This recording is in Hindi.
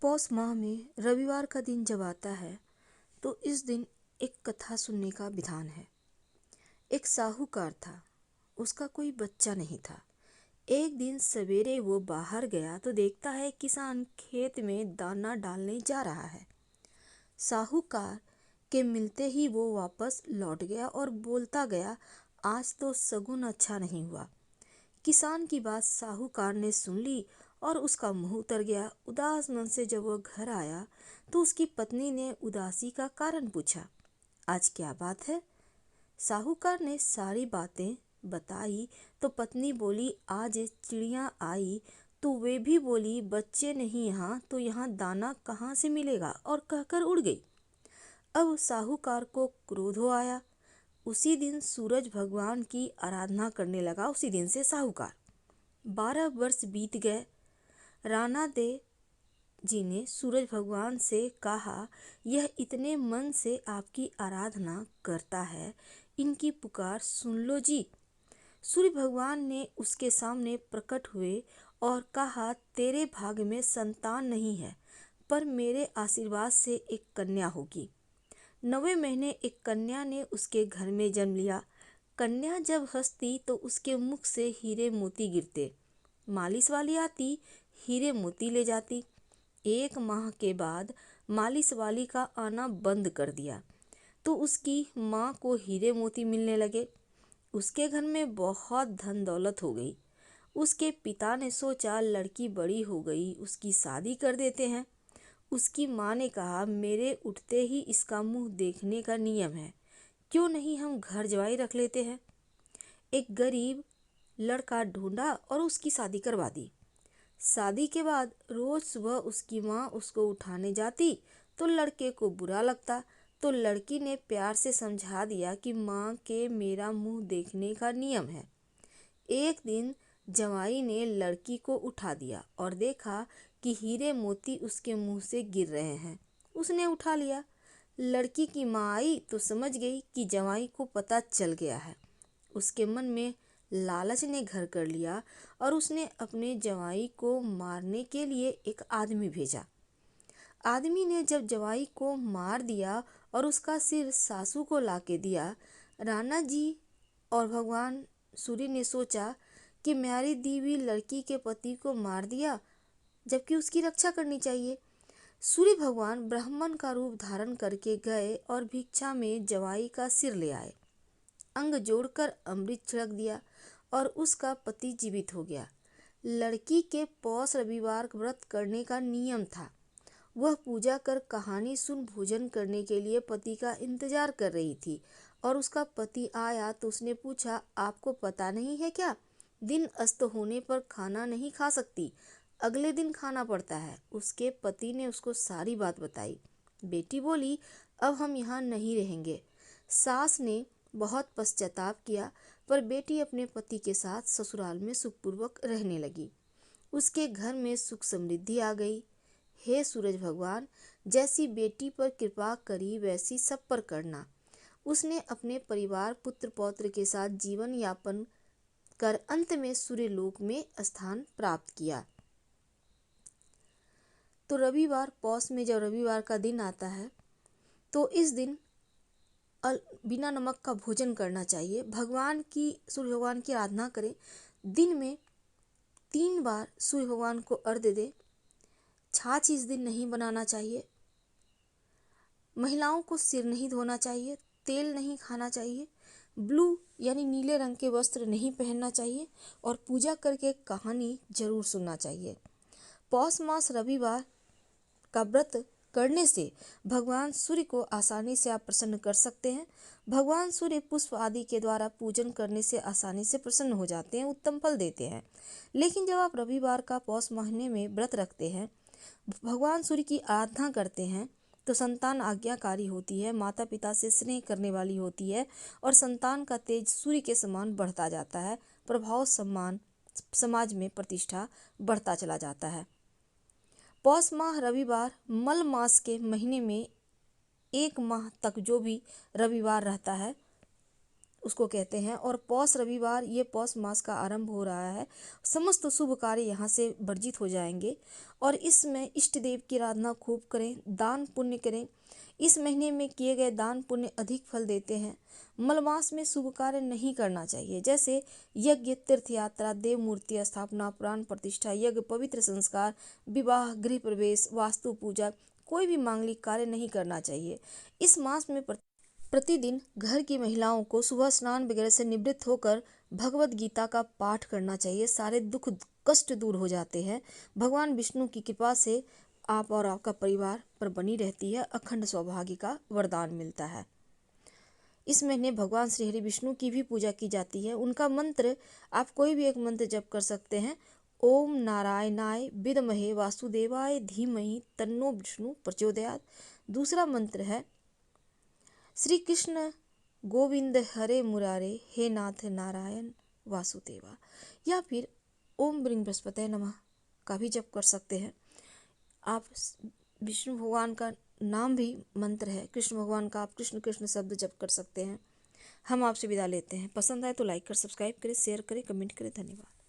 पौष माह में रविवार का दिन जब आता है तो इस दिन एक कथा सुनने का विधान है। एक साहूकार था, उसका कोई बच्चा नहीं था। एक दिन सवेरे वो बाहर गया तो देखता है किसान खेत में दाना डालने जा रहा है। साहूकार के मिलते ही वो वापस लौट गया और बोलता गया, आज तो शगुन अच्छा नहीं हुआ। किसान की बात साहूकार ने सुन ली और उसका मुंह उतर गया। उदास मन से जब वो घर आया तो उसकी पत्नी ने उदासी का कारण पूछा, आज क्या बात है? साहूकार ने सारी बातें बताई तो पत्नी बोली, आज चिड़िया आई तो वे भी बोली, बच्चे नहीं यहाँ तो यहाँ दाना कहाँ से मिलेगा, और कहकर उड़ गई। अब साहूकार को क्रोध हो आया। उसी दिन सूरज भगवान की आराधना करने लगा। उसी दिन से साहूकार 12 वर्ष बीत गए। राणा दे जी ने सूरज भगवान से कहा, यह इतने मन से आपकी आराधना करता है, इनकी पुकार सुन लो जी। सूर्य भगवान ने उसके सामने प्रकट हुए और कहा, तेरे भाग्य में संतान नहीं है, पर मेरे आशीर्वाद से एक कन्या होगी। 9वें महीने एक कन्या ने उसके घर में जन्म लिया। कन्या जब हंसती तो उसके मुख से हीरे मोती गिरते। मालिश वाली आती, हीरे मोती ले जाती। 1 माह के बाद मालिश वाली का आना बंद कर दिया तो उसकी माँ को हीरे मोती मिलने लगे। उसके घर में बहुत धन दौलत हो गई। उसके पिता ने सोचा, लड़की बड़ी हो गई, उसकी शादी कर देते हैं। उसकी माँ ने कहा, मेरे उठते ही इसका मुंह देखने का नियम है, क्यों नहीं हम घर जवाई रख लेते हैं। एक गरीब लड़का ढूंढा और उसकी शादी करवा दी। शादी के बाद रोज सुबह उसकी माँ उसको उठाने जाती तो लड़के को बुरा लगता, तो लड़की ने प्यार से समझा दिया कि माँ के मेरा मुंह देखने का नियम है। एक दिन जवाई ने लड़की को उठा दिया और देखा कि हीरे मोती उसके मुंह से गिर रहे हैं। उसने उठा लिया। लड़की की माँ आई तो समझ गई कि जवाई को पता चल गया है। उसके मन में लालच ने घर कर लिया और उसने अपने जवाई को मारने के लिए एक आदमी भेजा। आदमी ने जब जवाई को मार दिया और उसका सिर सासू को लाके दिया, राणा जी और भगवान सूर्य ने सोचा कि मेरी दी हुई लड़की के पति को मार दिया, जबकि उसकी रक्षा करनी चाहिए। सूर्य भगवान ब्राह्मण का रूप धारण करके गए और भिक्षा में जवाई का सिर ले आए। अंग जोड़कर अमृत छिड़क दिया और उसका पति जीवित हो गया। लड़की के पौष रविवार व्रत करने का नियम था। वह पूजा कर कहानी सुन भोजन करने के लिए पति का इंतजार कर रही थी और उसका पति आया तो उसने पूछा, आपको पता नहीं है क्या, दिन अस्त होने पर खाना नहीं खा सकती, अगले दिन खाना पड़ता है। उसके पति ने उसको सारी बात बताई। बेटी बोली, अब हम यहाँ नहीं रहेंगे। सास ने बहुत पश्चाताप किया, पर बेटी अपने पति के साथ ससुराल में सुखपूर्वक रहने लगी। उसके घर में सुख समृद्धि आ गई। हे सूरज भगवान, जैसी बेटी पर कृपा करी वैसी सब पर करना। उसने अपने परिवार पुत्र पौत्र के साथ जीवन यापन कर अंत में सूर्य लोक में स्थान प्राप्त किया। तो रविवार, पौष में जब रविवार का दिन आता है तो इस दिन बिना नमक का भोजन करना चाहिए। सूर्य भगवान की आराधना करें। दिन में 3 बार सूर्य भगवान को अर्घ्य दें। छाछ इस दिन नहीं बनाना चाहिए। महिलाओं को सिर नहीं धोना चाहिए, तेल नहीं खाना चाहिए, ब्लू यानी नीले रंग के वस्त्र नहीं पहनना चाहिए और पूजा करके कहानी जरूर सुनना चाहिए। पौष मास रविवार का व्रत करने से भगवान सूर्य को आसानी से आप प्रसन्न कर सकते हैं। भगवान सूर्य पुष्प आदि के द्वारा पूजन करने से आसानी से प्रसन्न हो जाते हैं, उत्तम फल देते हैं। लेकिन जब आप रविवार का पौष महीने में व्रत रखते हैं, भगवान सूर्य की आराधना करते हैं, तो संतान आज्ञाकारी होती है, माता पिता से स्नेह करने वाली होती है और संतान का तेज सूर्य के समान बढ़ता जाता है। प्रभाव, सम्मान, समाज में प्रतिष्ठा बढ़ता चला जाता है। पौष माह रविवार मल मास के महीने में 1 माह तक जो भी रविवार रहता है उसको कहते हैं। और पौष रविवार, ये पौष मास का आरंभ हो रहा है। समस्त शुभ कार्य यहाँ से वर्जित हो जाएंगे और इसमें इष्ट देव की आराधना खूब करें, दान पुण्य करें। इस महीने में किए गए दान पुण्य अधिक फल देते हैं। मलमास में शुभ कार्य नहीं करना चाहिए, जैसे यज्ञ, तीर्थ यात्रा, देव मूर्ति स्थापना, प्राण प्रतिष्ठा, यज्ञ, पवित्र संस्कार, विवाह, गृह प्रवेश, वास्तु पूजा, कोई भी मांगलिक कार्य नहीं करना चाहिए। इस मास में प्रतिदिन घर की महिलाओं को सुबह स्नान वगैरह से निवृत्त होकर भगवत गीता का पाठ करना चाहिए। सारे दुख कष्ट दूर हो जाते हैं। भगवान विष्णु की कृपा से आप और आपका परिवार पर बनी रहती है। अखंड सौभाग्य का वरदान मिलता है। इस महीने भगवान श्री हरि विष्णु की भी पूजा की जाती है। उनका मंत्र, आप कोई भी एक मंत्र जप कर सकते हैं। ओम नारायणाय विद्महे वासुदेवाय धीमहि तन्नो विष्णु प्रचोदयात्। दूसरा मंत्र है श्री कृष्ण गोविंद हरे मुरारे, हे नाथ नारायण वासुदेवा। या फिर ओम ब्रिंग बृहस्पते नमः का भी जप कर सकते हैं। आप विष्णु भगवान का नाम भी मंत्र है, कृष्ण भगवान का आप कृष्ण कृष्ण शब्द जप कर सकते हैं। हम आपसे विदा लेते हैं। पसंद आए तो लाइक कर, सब्सक्राइब करें, शेयर करें, कमेंट करें। धन्यवाद।